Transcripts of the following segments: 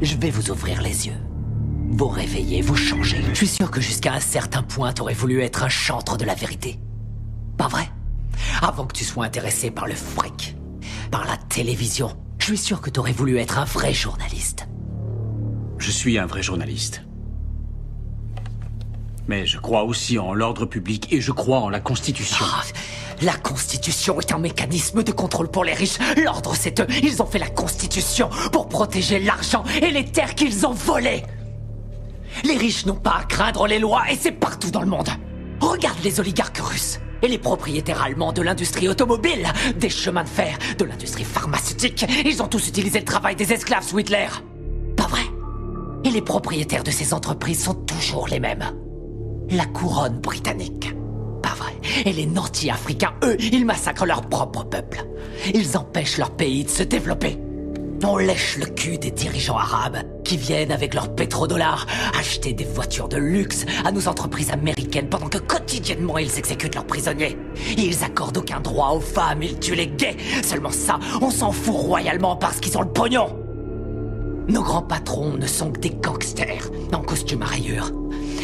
Je vais vous ouvrir les yeux. Vous réveiller, vous changer. Je suis sûr que jusqu'à un certain point, t'aurais voulu être un chantre de la vérité. Pas vrai? Avant que tu sois intéressé par le fric, par la télévision, je suis sûr que t'aurais voulu être un vrai journaliste. Je suis un vrai journaliste. Mais je crois aussi en l'ordre public et je crois en la Constitution. Ah, la Constitution est un mécanisme de contrôle pour les riches. L'ordre, c'est eux. Ils ont fait la Constitution pour protéger l'argent et les terres qu'ils ont volées. Les riches n'ont pas à craindre les lois et c'est partout dans le monde. Regarde les oligarques russes et les propriétaires allemands de l'industrie automobile, des chemins de fer, de l'industrie pharmaceutique. Ils ont tous utilisé le travail des esclaves sous Hitler. Pas vrai? Et les propriétaires de ces entreprises sont toujours les mêmes. La couronne britannique. Pas vrai. Et les nantis africains, eux, ils massacrent leur propre peuple. Ils empêchent leur pays de se développer. On lèche le cul des dirigeants arabes qui viennent avec leurs pétrodollars acheter des voitures de luxe à nos entreprises américaines pendant que quotidiennement ils exécutent leurs prisonniers. Ils accordent aucun droit aux femmes, ils tuent les gays. Seulement ça, on s'en fout royalement parce qu'ils ont le pognon. Nos grands patrons ne sont que des gangsters en costume à rayures.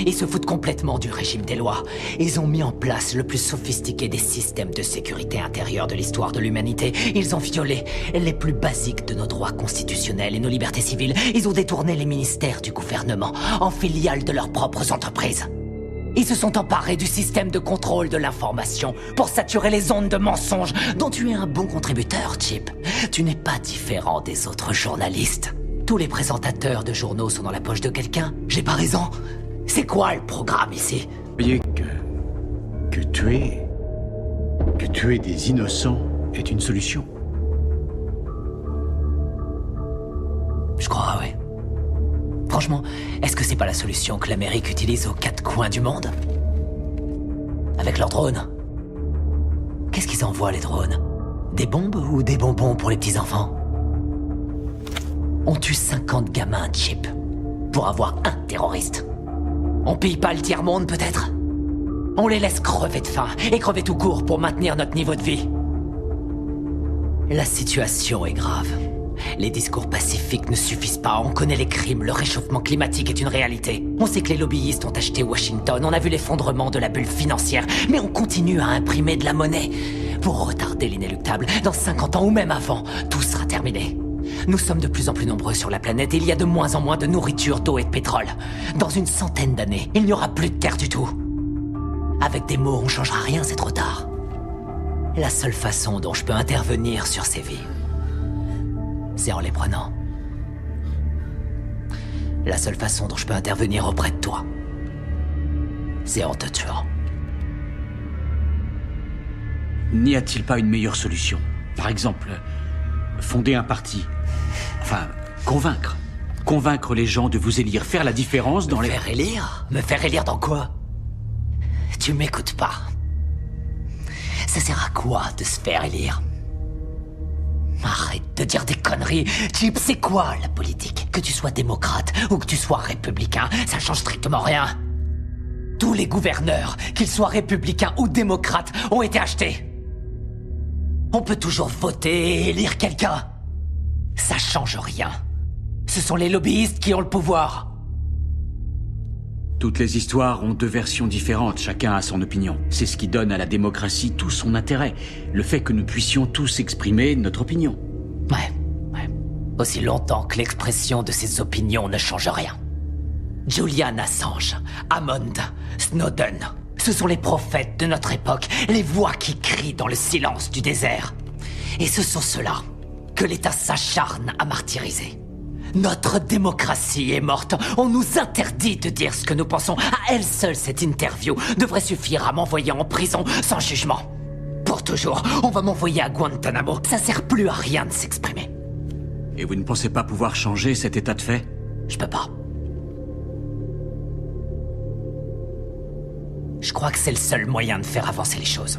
Ils se foutent complètement du régime des lois. Ils ont mis en place le plus sophistiqué des systèmes de sécurité intérieure de l'histoire de l'humanité. Ils ont violé les plus basiques de nos droits constitutionnels et nos libertés civiles. Ils ont détourné les ministères du gouvernement en filiales de leurs propres entreprises. Ils se sont emparés du système de contrôle de l'information pour saturer les ondes de mensonges dont tu es un bon contributeur, Chip. Tu n'es pas différent des autres journalistes. Tous les présentateurs de journaux sont dans la poche de quelqu'un. J'ai pas raison? C'est quoi le programme ici? Vous voyez que tuer des innocents est une solution. Je crois, oui. Franchement, est-ce que c'est pas la solution que l'Amérique utilise aux quatre coins du monde? Avec leurs drones. Qu'est-ce qu'ils envoient, les drones? Des bombes ou des bonbons pour les petits-enfants? On tue 50 gamins, Chip, pour avoir un terroriste. On pille pas le tiers-monde, peut-être? On les laisse crever de faim et crever tout court pour maintenir notre niveau de vie. La situation est grave. Les discours pacifiques ne suffisent pas. On connaît les crimes, le réchauffement climatique est une réalité. On sait que les lobbyistes ont acheté Washington, on a vu l'effondrement de la bulle financière, mais on continue à imprimer de la monnaie pour retarder l'inéluctable. Dans 50 ans ou même avant, tout sera terminé. Nous sommes de plus en plus nombreux sur la planète et il y a de moins en moins de nourriture, d'eau et de pétrole. Dans une centaine d'années, il n'y aura plus de terre du tout. Avec des mots, on changera rien, c'est trop tard. La seule façon dont je peux intervenir sur ces vies, c'est en les prenant. La seule façon dont je peux intervenir auprès de toi, c'est en te tuant. N'y a-t-il pas une meilleure solution? Par exemple, fonder un parti. Enfin, convaincre. Convaincre les gens de vous élire, faire la différence dans les... Me faire élire? Me faire élire dans quoi? Tu m'écoutes pas. Ça sert à quoi de se faire élire? Arrête de dire des conneries. Chip, c'est quoi la politique? Que tu sois démocrate ou que tu sois républicain, ça change strictement rien. Tous les gouverneurs, qu'ils soient républicains ou démocrates, ont été achetés. On peut toujours voter et élire quelqu'un. Ça change rien. Ce sont les lobbyistes qui ont le pouvoir. Toutes les histoires ont deux versions différentes, chacun a son opinion. C'est ce qui donne à la démocratie tout son intérêt. Le fait que nous puissions tous exprimer notre opinion. Ouais. Aussi longtemps que l'expression de ces opinions ne change rien. Julian Assange, Hammond, Snowden, ce sont les prophètes de notre époque, les voix qui crient dans le silence du désert. Et ce sont ceux-là que l'État s'acharne à martyriser. Notre démocratie est morte. On nous interdit de dire ce que nous pensons. À elle seule, cette interview devrait suffire à m'envoyer en prison sans jugement. Pour toujours, on va m'envoyer à Guantanamo. Ça sert plus à rien de s'exprimer. Et vous ne pensez pas pouvoir changer cet état de fait? Je peux pas. Je crois que c'est le seul moyen de faire avancer les choses.